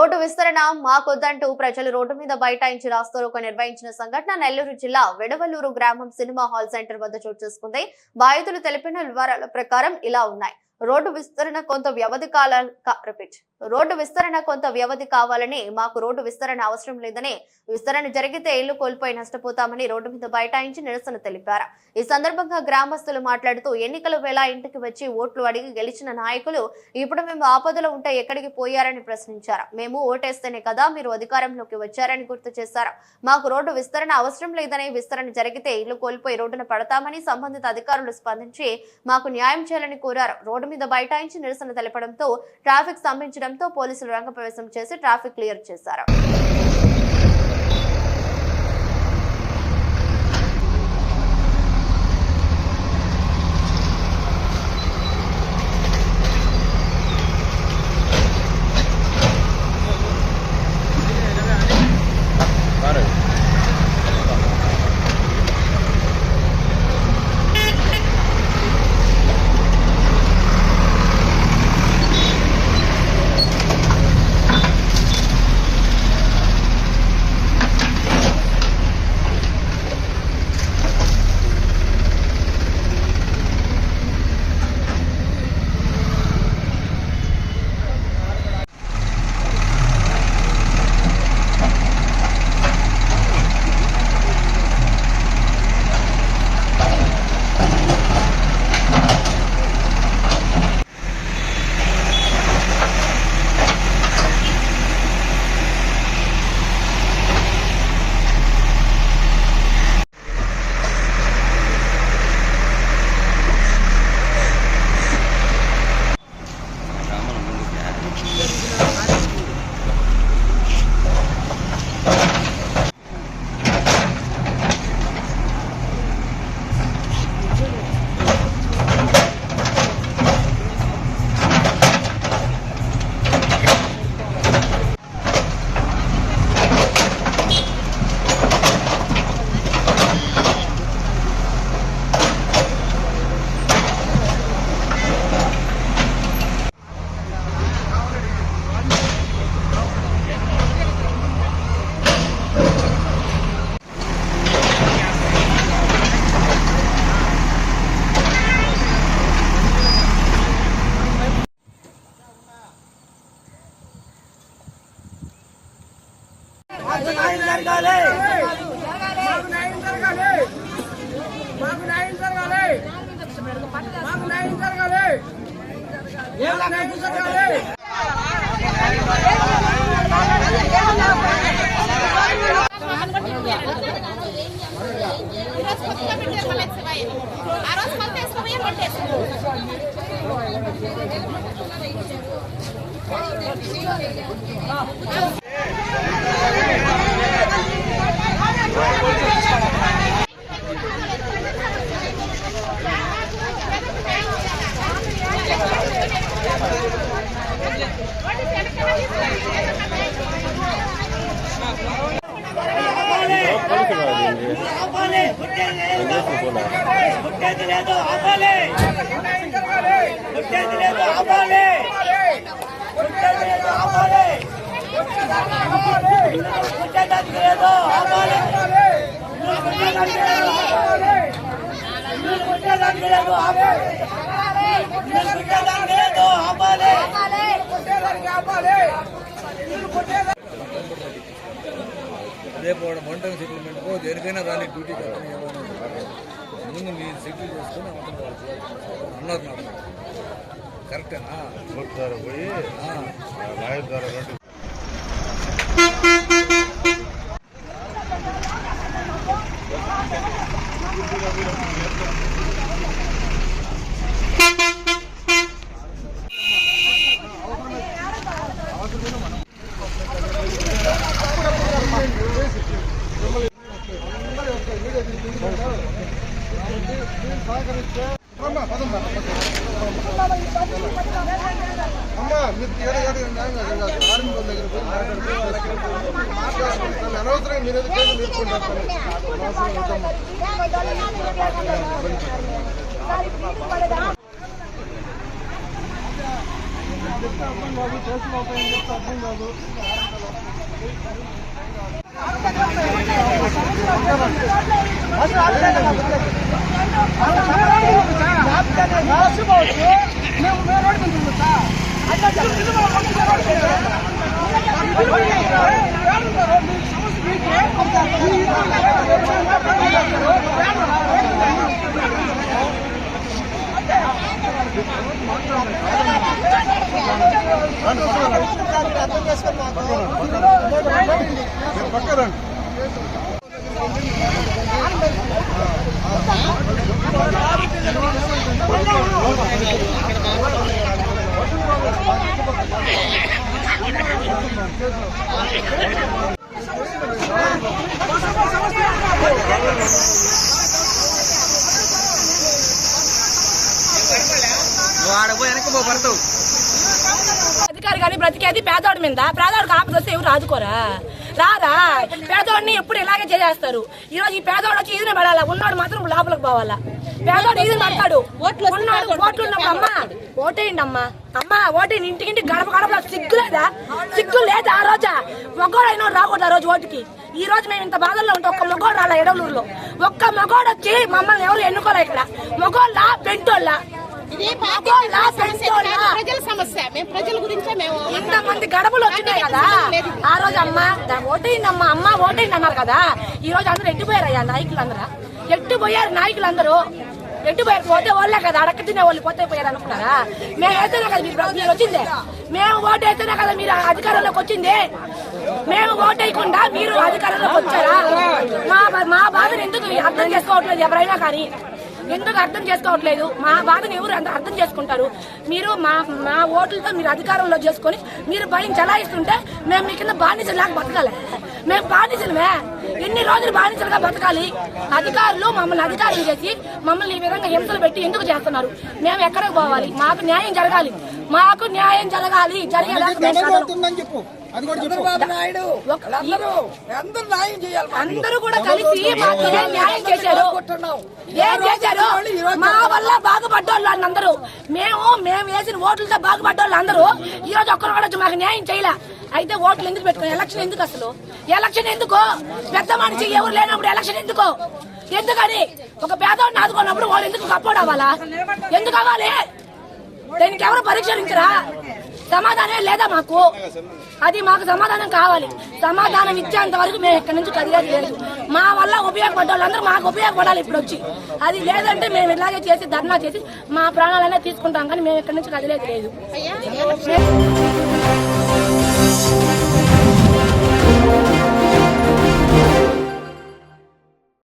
Road విస్తరణ మాకొద్దంటూ ప్రజలు road మీద బైఠాయించి రాస్తారోకో నిర్వహించిన సంఘటన నెల్లూరు జిల్లా వెడవలూరు గ్రామం సినిమా హాల్ సెంటర్ వద్ద చోటు చేసుకుంది. బాధితులు తెలిపిన వివరాల ప్రకారం ఇలా ఉన్నాయి. రోడ్డు విస్తరణ కొంత వ్యవధి కావాలని, మాకు రోడ్డు విస్తరణ అవసరం లేదని, విస్తరణ జరిగితే ఇల్లు కోల్పోయి నష్టపోతామని రోడ్డు మీద బైఠాయించి నిరసన తెలిపారు. ఈ సందర్భంగా గ్రామస్తులు మాట్లాడుతూ, ఎన్నికల వేళ ఇంటికి వచ్చి ఓట్లు అడిగి గెలిచిన నాయకులు ఇప్పుడు మేము ఆపదలో ఉంటే ఎక్కడికి పోయారని ప్రశ్నించారు. మేము ఓటేస్తేనే కదా మీరు అధికారంలోకి వచ్చారని గుర్తు చేశారు. మాకు రోడ్డు విస్తరణ అవసరం లేదని, విస్తరణ జరిగితే ఇల్లు కోల్పోయి రోడ్డున పడతామని సంబంధిత అధికారులు స్పందించి మాకు న్యాయం చేయాలని కోరారు. రోడ్డు మీద బైఠాయించి నిరసన తెలపడంతో ట్రాఫిక్ స్తంభించడంతో పోలీసులు రంగప్రవేశం చేసి ట్రాఫిక్ క్లియర్ చేశారు. రేపు వన్ టైం సెటిల్మెంట్కో దేనికైనా రాని డ్యూటీ ముందు మీరు సెటిల్ చేసుకుని అన్నారు నాకు కరెక్టేనా పోయి లాయర్ ద్వారా అనవసరంగా మీరు నేర్చుకుంటారు. కాదు, కేసులు అవుతాయని చెప్తే అర్థం కాదు. పక్కరండి. అధికారి కానీ బ్రతికేది పేదోడి మీద. పేదోడికి ఆపద వస్తే ఎవరు ఆదుకోరా? రారా? పేదోడిని ఎప్పుడు ఇలాగే చేసేస్తారు. ఈ రోజు ఈ పేదోడు వచ్చి ఈదిన పడాలా, ఉన్నాడు మాత్రం లోపలికి పోవాలా. పేదోడు ఈదిన పడతాడు. ఓట్లు ఉన్నప్పుడు అమ్మ ఓటేయండి అమ్మా, అమ్మ ఓటేయండి. ఇంటికింటి గడప గడప సిగ్గు లేదా? సిగ్గు లేదా? ఆ రోజా మగోడైనా రాకూడదు. ఆ రోజు ఓటుకి. ఈ రోజు మేము ఇంత బాధల్లో ఉంటే ఒక్క మగోడు రాలా ఎడవలూరులో. ఒక్క మగోడు వచ్చి మమ్మల్ని ఎవరు ఎన్నుకోలే. ఇక్కడ మగోళ్ళ పెంటోళ్ళ ఇంతమంది గడపలు వచ్చినాయి కదా. ఆ రోజు అమ్మ ఓటేయండి అమ్మ ఓటేయండి అన్నారు కదా. ఈ రోజు అందరూ ఎట్టిపోయారయ్యా నాయకులందరూ. ఎట్టిపోయారు నాయకులందరూ. ఎట్టిపోయారు. పోతే వాళ్ళే కదా అడక్క తినే వాళ్ళు పోతే పోయారు అనుకున్నారా? మేము వేస్తేనే కదా మీరు వచ్చింది. మేము ఓటు వేస్తేనే కదా మీరు అధికారంలోకి వచ్చింది. మేము ఓటు వేయకుండా మీరు అధికారంలోకి వచ్చారా? మా బాధను ఎందుకు అర్థం చేసుకోవట్లేదు ఎవరైనా కానీ? ఎందుకు అర్థం చేసుకోవట్లేదు? మా బాధను ఎవరు అర్థం చేసుకుంటారు? మీరు మా ఓట్లతో మీరు అధికారంలో చేసుకొని మీరు భయం చలాయిస్తుంటే మేము మీ కింద బానిసలాగా బతకాలి. మేము బానిసలమే. ఎన్ని రోజులు బానిసలుగా బతకాలి? అధికారులు మమ్మల్ని అధికారులు చేసి మమ్మల్ని ఈ విధంగా హింసలు పెట్టి ఎందుకు చేస్తున్నారు? మేము ఎక్కడికి పోవాలి? మాకు న్యాయం జరగాలి. మాకు న్యాయం జరగాలి. అందరూ కూడా కలిసి మాకు న్యాయం చేశారు. ఏం చేశారు? మా వల్ల బాగుపడ్డోళ్ళు అందరూ. మేము వేసిన ఓట్లతో బాగుపడ్డోళ్ళు అందరూ ఈ రోజు ఒక్కరు కూడా మాకు న్యాయం చేయలే. అయితే ఓట్లు ఎందుకు పెట్టుకుని ఎలక్షన్ ఎందుకు? అసలు ఎలక్షన్ ఎందుకు? పెద్ద మనిషి ఎవరు లేనప్పుడు ఎలక్షన్ ఎందుకు? ఎందుకని? ఒక పేదవాడిని ఆదుకున్నప్పుడు వాళ్ళు ఎందుకు సపోర్ట్ అవ్వాలా? ఎందుకు అవ్వాలి? దీనికి ఎవరు పరీక్షించరా? సమాధానం లేదా మాకు? అది మాకు సమాధానం కావాలి. సమాధానం ఇచ్చేంత వరకు మేము ఇక్కడి నుంచి కదిలేదు లేదు. మా వల్ల ఉపయోగపడ్డ వాళ్ళందరూ మాకు ఉపయోగపడాలి ఇప్పుడు వచ్చి. అది లేదంటే మేము ఇలాగే చేసి ధర్నా చేసి మా ప్రాణాలనే తీసుకుంటాం కానీ మేము ఇక్కడి నుంచి కదిలేదు లేదు.